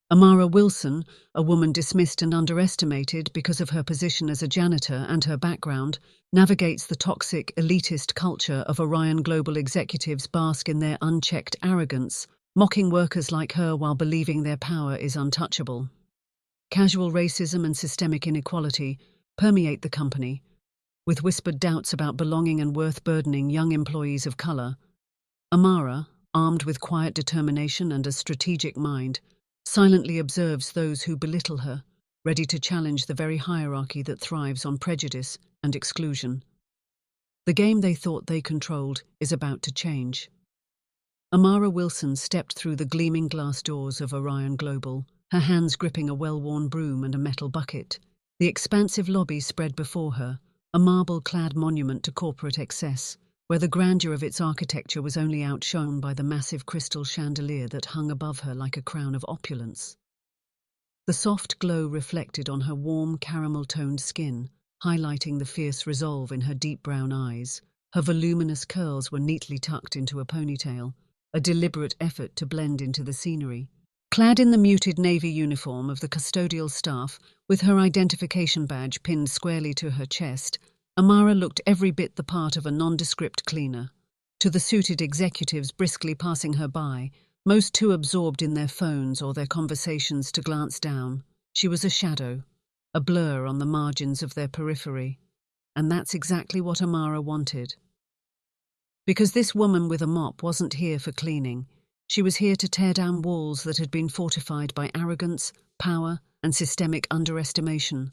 Amara Wilson, a woman dismissed and underestimated because of her position as a janitor and her background, navigates the toxic, elitist culture of Orion Global executives bask in their unchecked arrogance, mocking workers like her while believing their power is untouchable. Casual racism and systemic inequality permeate the company, with whispered doubts about belonging and worth burdening young employees of color. Amara, armed with quiet determination and a strategic mind, silently observes those who belittle her, ready to challenge the very hierarchy that thrives on prejudice and exclusion. The game they thought they controlled is about to change. Amara Wilson stepped through the gleaming glass doors of Orion Global, her hands gripping a well-worn broom and a metal bucket. The expansive lobby spread before her, a marble-clad monument to corporate excess, where the grandeur of its architecture was only outshone by the massive crystal chandelier that hung above her like a crown of opulence. The soft glow reflected on her warm, caramel-toned skin, highlighting the fierce resolve in her deep brown eyes. Her voluminous curls were neatly tucked into a ponytail, a deliberate effort to blend into the scenery. Clad in the muted navy uniform of the custodial staff, with her identification badge pinned squarely to her chest, Amara looked every bit the part of a nondescript cleaner. To the suited executives briskly passing her by, most too absorbed in their phones or their conversations to glance down, she was a shadow, a blur on the margins of their periphery. And that's exactly what Amara wanted. Because this woman with a mop wasn't here for cleaning. She was here to tear down walls that had been fortified by arrogance, power, and systemic underestimation.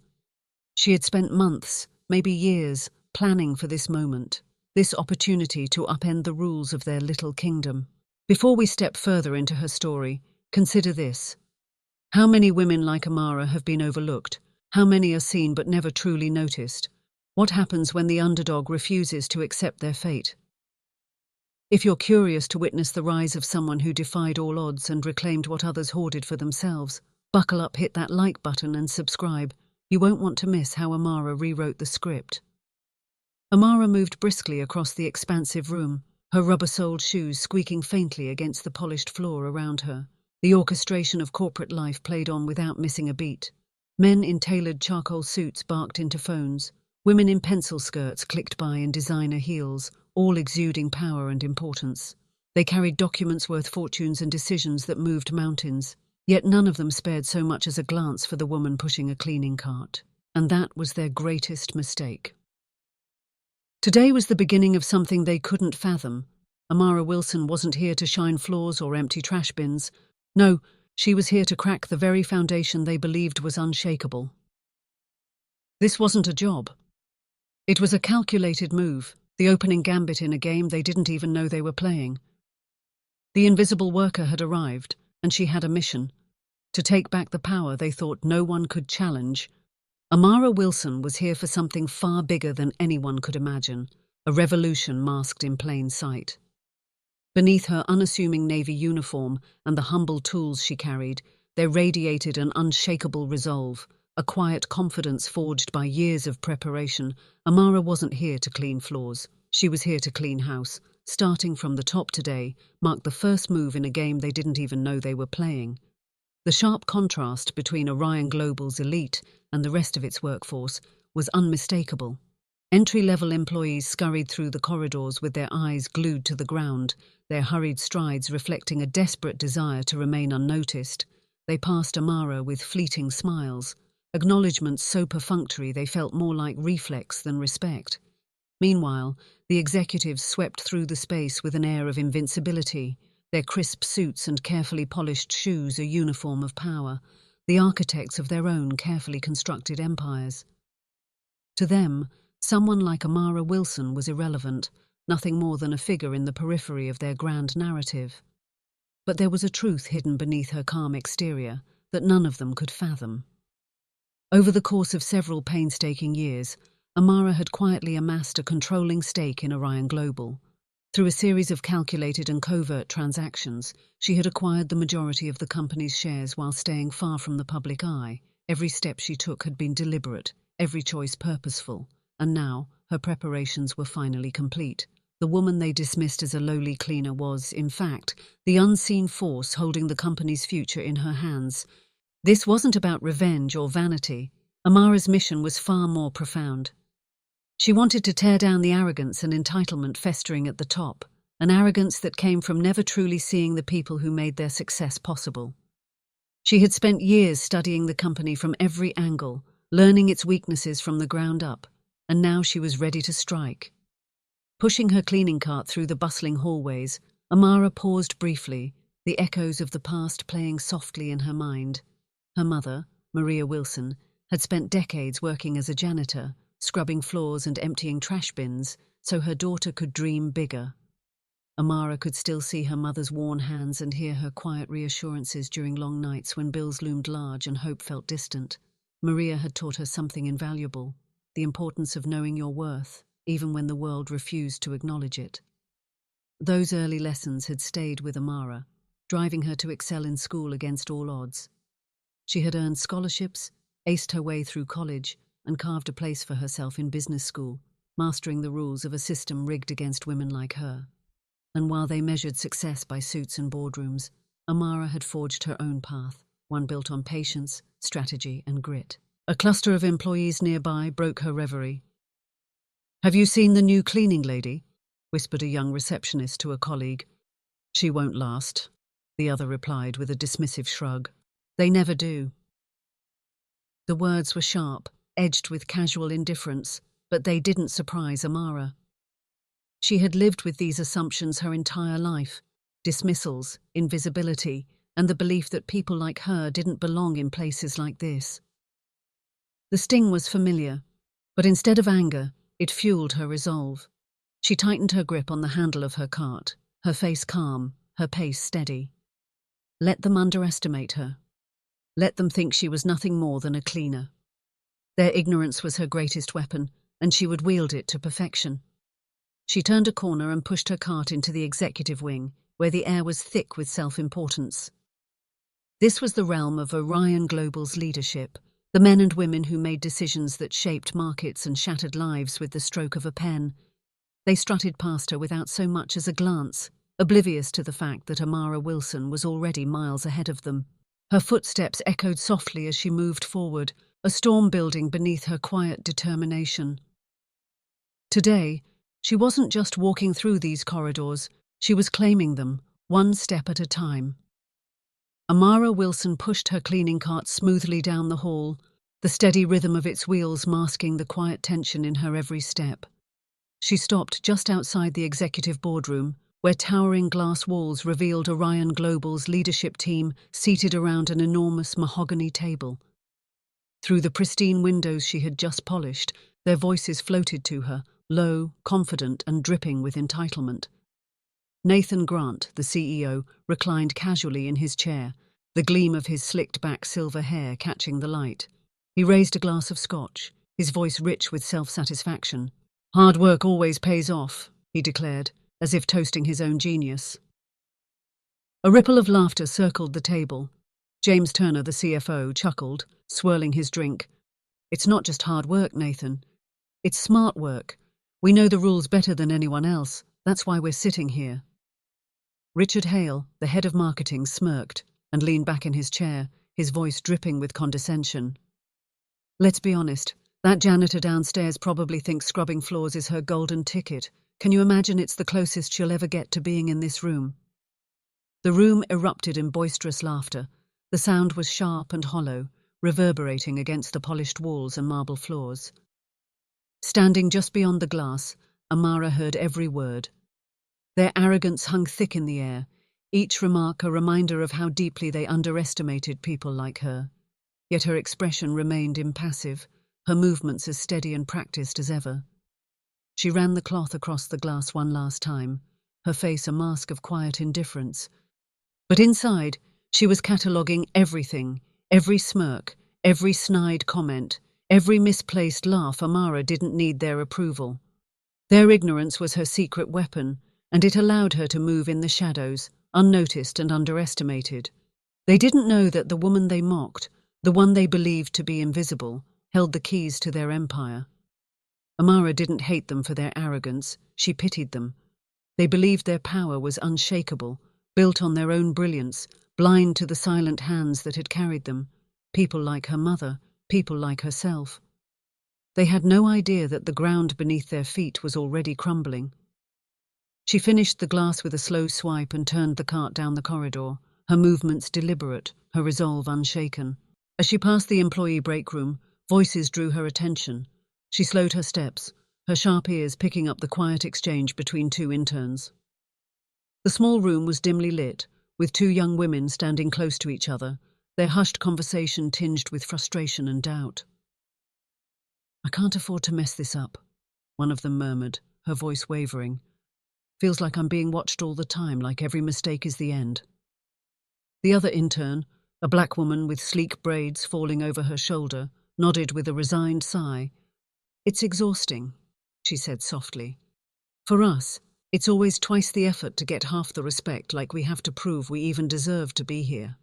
She had spent months, maybe years, planning for this moment, this opportunity to upend the rules of their little kingdom. Before we step further into her story, consider this. How many women like Amara have been overlooked? How many are seen but never truly noticed? What happens when the underdog refuses to accept their fate? If you're curious to witness the rise of someone who defied all odds and reclaimed what others hoarded for themselves, buckle up, hit that like button and subscribe. You won't want to miss how Amara rewrote the script. Amara moved briskly across the expansive room, her rubber-soled shoes squeaking faintly against the polished floor around her. The orchestration of corporate life played on without missing a beat. Men in tailored charcoal suits barked into phones. Women in pencil skirts clicked by in designer heels, all exuding power and importance. They carried documents worth fortunes and decisions that moved mountains, yet none of them spared so much as a glance for the woman pushing a cleaning cart. And that was their greatest mistake. Today was the beginning of something they couldn't fathom. Amara Wilson wasn't here to shine floors or empty trash bins. No, she was here to crack the very foundation they believed was unshakable. This wasn't a job. It was a calculated move, the opening gambit in a game they didn't even know they were playing. The invisible worker had arrived, and she had a mission: to take back the power they thought no one could challenge. Amara Wilson was here for something far bigger than anyone could imagine, a revolution masked in plain sight. Beneath her unassuming navy uniform and the humble tools she carried, there radiated an unshakable resolve, a quiet confidence forged by years of preparation. Amara wasn't here to clean floors. She was here to clean house. Starting from the top today marked the first move in a game they didn't even know they were playing. The sharp contrast between Orion Global's elite and the rest of its workforce was unmistakable. Entry-level employees scurried through the corridors with their eyes glued to the ground, their hurried strides reflecting a desperate desire to remain unnoticed. They passed Amara with fleeting smiles, acknowledgements so perfunctory they felt more like reflex than respect. Meanwhile, the executives swept through the space with an air of invincibility, their crisp suits and carefully polished shoes a uniform of power, the architects of their own carefully constructed empires. To them, someone like Amara Wilson was irrelevant, nothing more than a figure in the periphery of their grand narrative. But there was a truth hidden beneath her calm exterior that none of them could fathom. Over the course of several painstaking years, Amara had quietly amassed a controlling stake in Orion Global. Through a series of calculated and covert transactions, she had acquired the majority of the company's shares while staying far from the public eye. Every step she took had been deliberate, every choice purposeful, and now her preparations were finally complete. The woman they dismissed as a lowly cleaner was, in fact, the unseen force holding the company's future in her hands. This wasn't about revenge or vanity. Amara's mission was far more profound. She wanted to tear down the arrogance and entitlement festering at the top, an arrogance that came from never truly seeing the people who made their success possible. She had spent years studying the company from every angle, learning its weaknesses from the ground up, and now she was ready to strike. Pushing her cleaning cart through the bustling hallways, Amara paused briefly, the echoes of the past playing softly in her mind. Her mother, Maria Wilson, had spent decades working as a janitor, scrubbing floors and emptying trash bins, so her daughter could dream bigger. Amara could still see her mother's worn hands and hear her quiet reassurances during long nights when bills loomed large and hope felt distant. Maria had taught her something invaluable, the importance of knowing your worth, even when the world refused to acknowledge it. Those early lessons had stayed with Amara, driving her to excel in school against all odds. She had earned scholarships, aced her way through college, and carved a place for herself in business school, mastering the rules of a system rigged against women like her. And while they measured success by suits and boardrooms, Amara had forged her own path, one built on patience, strategy, and grit. A cluster of employees nearby broke her reverie. "Have you seen the new cleaning lady?" whispered a young receptionist to a colleague. "She won't last," the other replied with a dismissive shrug. "They never do." The words were sharp, edged with casual indifference, but they didn't surprise Amara. She had lived with these assumptions her entire life: dismissals, invisibility, and the belief that people like her didn't belong in places like this. The sting was familiar, but instead of anger, it fueled her resolve. She tightened her grip on the handle of her cart, her face calm, her pace steady. Let them underestimate her. Let them think she was nothing more than a cleaner. Their ignorance was her greatest weapon, and she would wield it to perfection. She turned a corner and pushed her cart into the executive wing, where the air was thick with self-importance. This was the realm of Orion Global's leadership, the men and women who made decisions that shaped markets and shattered lives with the stroke of a pen. They strutted past her without so much as a glance, oblivious to the fact that Amara Wilson was already miles ahead of them. Her footsteps echoed softly as she moved forward, a storm building beneath her quiet determination. Today, she wasn't just walking through these corridors, she was claiming them, one step at a time. Amara Wilson pushed her cleaning cart smoothly down the hall, the steady rhythm of its wheels masking the quiet tension in her every step. She stopped just outside the executive boardroom, where towering glass walls revealed Orion Global's leadership team seated around an enormous mahogany table. Through the pristine windows she had just polished, their voices floated to her, low, confident, and dripping with entitlement. Nathan Grant, the CEO, reclined casually in his chair, the gleam of his slicked-back silver hair catching the light. He raised a glass of scotch, his voice rich with self-satisfaction. "Hard work always pays off," he declared, as if toasting his own genius. A ripple of laughter circled the table. James Turner, the CFO, chuckled, swirling his drink. "It's not just hard work, Nathan. It's smart work. We know the rules better than anyone else. That's why we're sitting here." Richard Hale, the head of marketing, smirked and leaned back in his chair, his voice dripping with condescension. "Let's be honest, that janitor downstairs probably thinks scrubbing floors is her golden ticket. Can you imagine it's the closest she'll ever get to being in this room?" The room erupted in boisterous laughter. The sound was sharp and hollow, reverberating against the polished walls and marble floors. Standing just beyond the glass, Amara heard every word. Their arrogance hung thick in the air, each remark a reminder of how deeply they underestimated people like her. Yet her expression remained impassive, her movements as steady and practiced as ever. She ran the cloth across the glass one last time, her face a mask of quiet indifference. But inside, she was cataloguing everything, every smirk, every snide comment, every misplaced laugh. Amara didn't need their approval. Their ignorance was her secret weapon, and it allowed her to move in the shadows, unnoticed and underestimated. They didn't know that the woman they mocked, the one they believed to be invisible, held the keys to their empire. Amara didn't hate them for their arrogance, she pitied them, They believed their power was unshakable, built on their own brilliance, blind to the silent hands that had carried them, people like her mother, people like herself. They had no idea that the ground beneath their feet was already crumbling. She finished the glass with a slow swipe and turned the cart down the corridor, her movements deliberate, her resolve unshaken. As she passed the employee break room, voices drew her attention. She slowed her steps, her sharp ears picking up the quiet exchange between two interns. The small room was dimly lit, with two young women standing close to each other, their hushed conversation tinged with frustration and doubt. "I can't afford to mess this up," one of them murmured, her voice wavering. "Feels like I'm being watched all the time, like every mistake is the end." The other intern, a black woman with sleek braids falling over her shoulder, nodded with a resigned sigh. "It's exhausting," she said softly. "For us, it's always twice the effort to get half the respect, like we have to prove we even deserve to be here."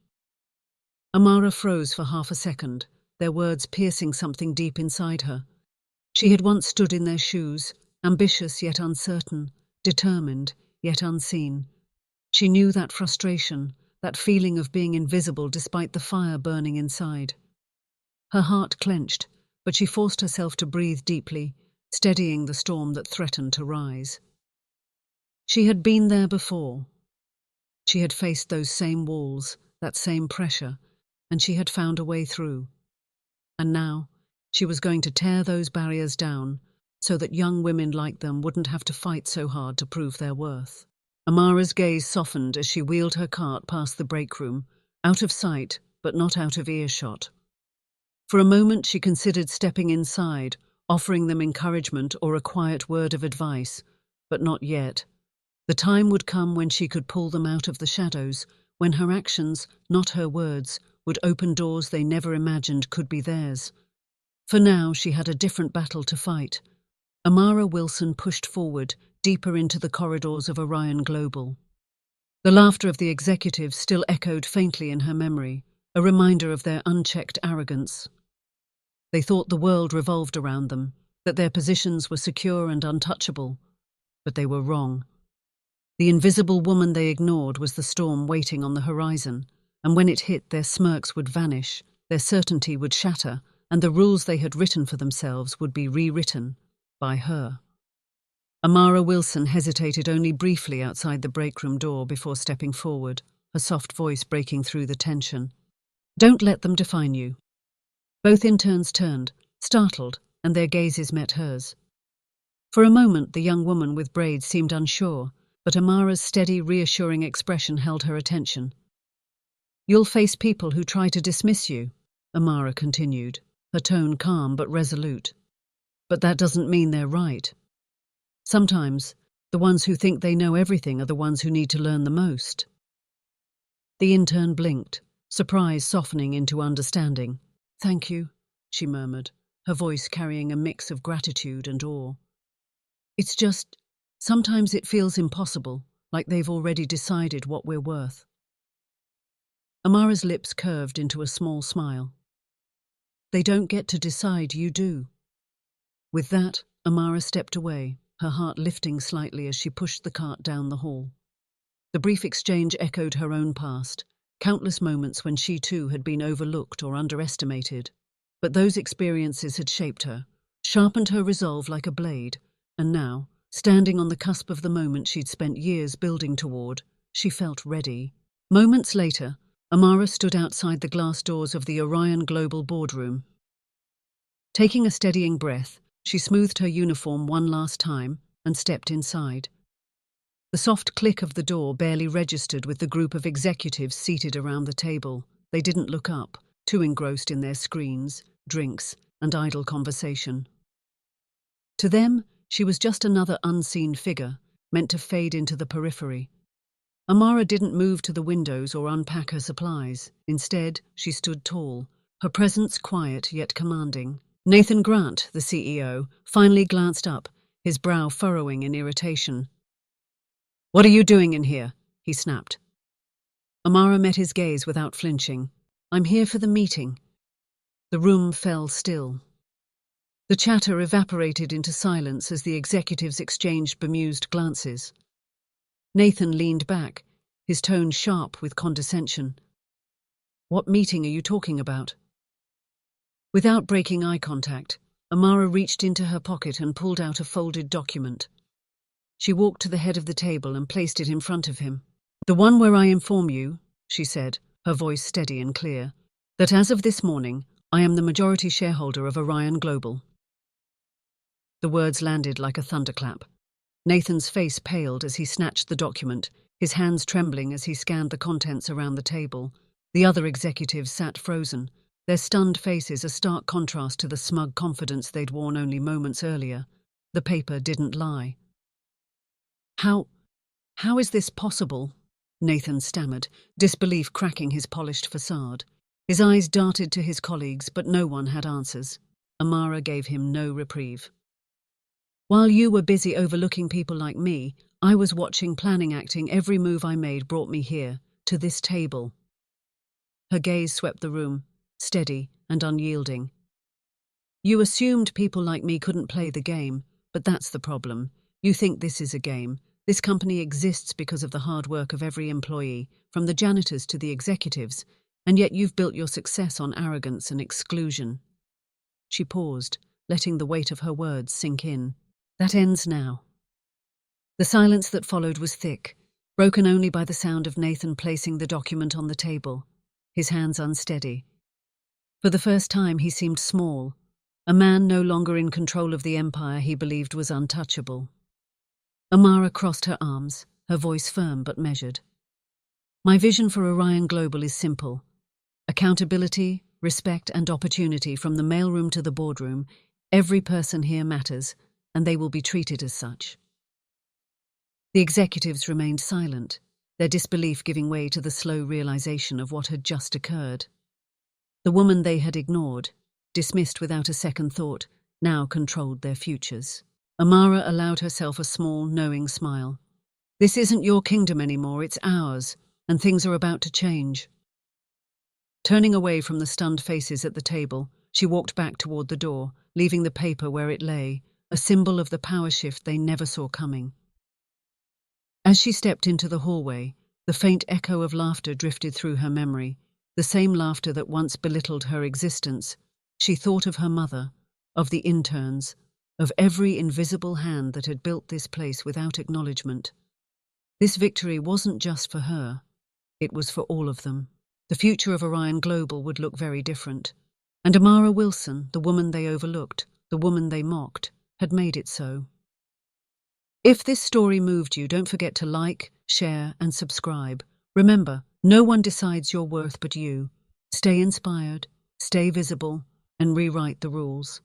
Amara froze for half a second, their words piercing something deep inside her. She had once stood in their shoes, ambitious yet uncertain, determined yet unseen. She knew that frustration, that feeling of being invisible despite the fire burning inside. Her heart clenched, but she forced herself to breathe deeply, steadying the storm that threatened to rise. She had been there before. She had faced those same walls, that same pressure, and she had found a way through. And now, she was going to tear those barriers down, so that young women like them wouldn't have to fight so hard to prove their worth. Amara's gaze softened as she wheeled her cart past the break room, out of sight, but not out of earshot. For a moment she considered stepping inside, offering them encouragement or a quiet word of advice, but not yet. The time would come when she could pull them out of the shadows, when her actions, not her words, would open doors they never imagined could be theirs. For now she had a different battle to fight. Amara Wilson pushed forward, deeper into the corridors of Orion Global. The laughter of the executives still echoed faintly in her memory, a reminder of their unchecked arrogance. They thought the world revolved around them, that their positions were secure and untouchable. But they were wrong. The invisible woman they ignored was the storm waiting on the horizon, and when it hit, their smirks would vanish, their certainty would shatter, and the rules they had written for themselves would be rewritten by her. Amara Wilson hesitated only briefly outside the break room door before stepping forward, her soft voice breaking through the tension. "Don't let them define you." Both interns turned, startled, and their gazes met hers. For a moment, the young woman with braids seemed unsure, but Amara's steady, reassuring expression held her attention. "You'll face people who try to dismiss you," Amara continued, her tone calm but resolute. "But that doesn't mean they're right. Sometimes, the ones who think they know everything are the ones who need to learn the most." The intern blinked, surprise softening into understanding. "Thank you," she murmured, her voice carrying a mix of gratitude and awe. "It's just, sometimes it feels impossible, like they've already decided what we're worth." Amara's lips curved into a small smile. "They don't get to decide, you do." With that, Amara stepped away, her heart lifting slightly as she pushed the cart down the hall. The brief exchange echoed her own past, countless moments when she too had been overlooked or underestimated. But those experiences had shaped her, sharpened her resolve like a blade, and now, standing on the cusp of the moment she'd spent years building toward, she felt ready. Moments later, Amara stood outside the glass doors of the Orion Global boardroom. Taking a steadying breath, she smoothed her uniform one last time and stepped inside. The soft click of the door barely registered with the group of executives seated around the table. They didn't look up, too engrossed in their screens, drinks, and idle conversation. To them, she was just another unseen figure, meant to fade into the periphery. Amara didn't move to the windows or unpack her supplies. Instead, she stood tall, her presence quiet yet commanding. Nathan Grant, the CEO, finally glanced up, his brow furrowing in irritation. "What are you doing in here?" he snapped. Amara met his gaze without flinching. "I'm here for the meeting." The room fell still. The chatter evaporated into silence as the executives exchanged bemused glances. Nathan leaned back, his tone sharp with condescension. "What meeting are you talking about?" Without breaking eye contact, Amara reached into her pocket and pulled out a folded document. She walked to the head of the table and placed it in front of him. "The one where I inform you," she said, her voice steady and clear, "that as of this morning, I am the majority shareholder of Orion Global." The words landed like a thunderclap. Nathan's face paled as he snatched the document, his hands trembling as he scanned the contents around the table. The other executives sat frozen, their stunned faces a stark contrast to the smug confidence they'd worn only moments earlier. The paper didn't lie. How is this possible?" Nathan stammered, disbelief cracking his polished facade. His eyes darted to his colleagues, but no one had answers. Amara gave him no reprieve. "While you were busy overlooking people like me, I was watching, planning, acting. Every move I made brought me here, to this table." Her gaze swept the room, steady and unyielding. "You assumed people like me couldn't play the game, but that's the problem. You think this is a game. This company exists because of the hard work of every employee, from the janitors to the executives, and yet you've built your success on arrogance and exclusion." She paused, letting the weight of her words sink in. "That ends now." The silence that followed was thick, broken only by the sound of Nathan placing the document on the table, his hands unsteady. For the first time he seemed small, a man no longer in control of the empire he believed was untouchable. Amara crossed her arms, her voice firm but measured. "My vision for Orion Global is simple. Accountability, respect and opportunity from the mailroom to the boardroom. Every person here matters, and they will be treated as such." The executives remained silent, their disbelief giving way to the slow realization of what had just occurred. The woman they had ignored, dismissed without a second thought, now controlled their futures. Amara allowed herself a small, knowing smile. "This isn't your kingdom anymore, it's ours, and things are about to change." Turning away from the stunned faces at the table, she walked back toward the door, leaving the paper where it lay, a symbol of the power shift they never saw coming. As she stepped into the hallway, the faint echo of laughter drifted through her memory, the same laughter that once belittled her existence. She thought of her mother, of the interns, of every invisible hand that had built this place without acknowledgement. This victory wasn't just for her, it was for all of them. The future of Orion Global would look very different. And Amara Wilson, the woman they overlooked, the woman they mocked, had made it so. If this story moved you, don't forget to like, share, and subscribe. Remember, no one decides your worth but you. Stay inspired, stay visible, and rewrite the rules.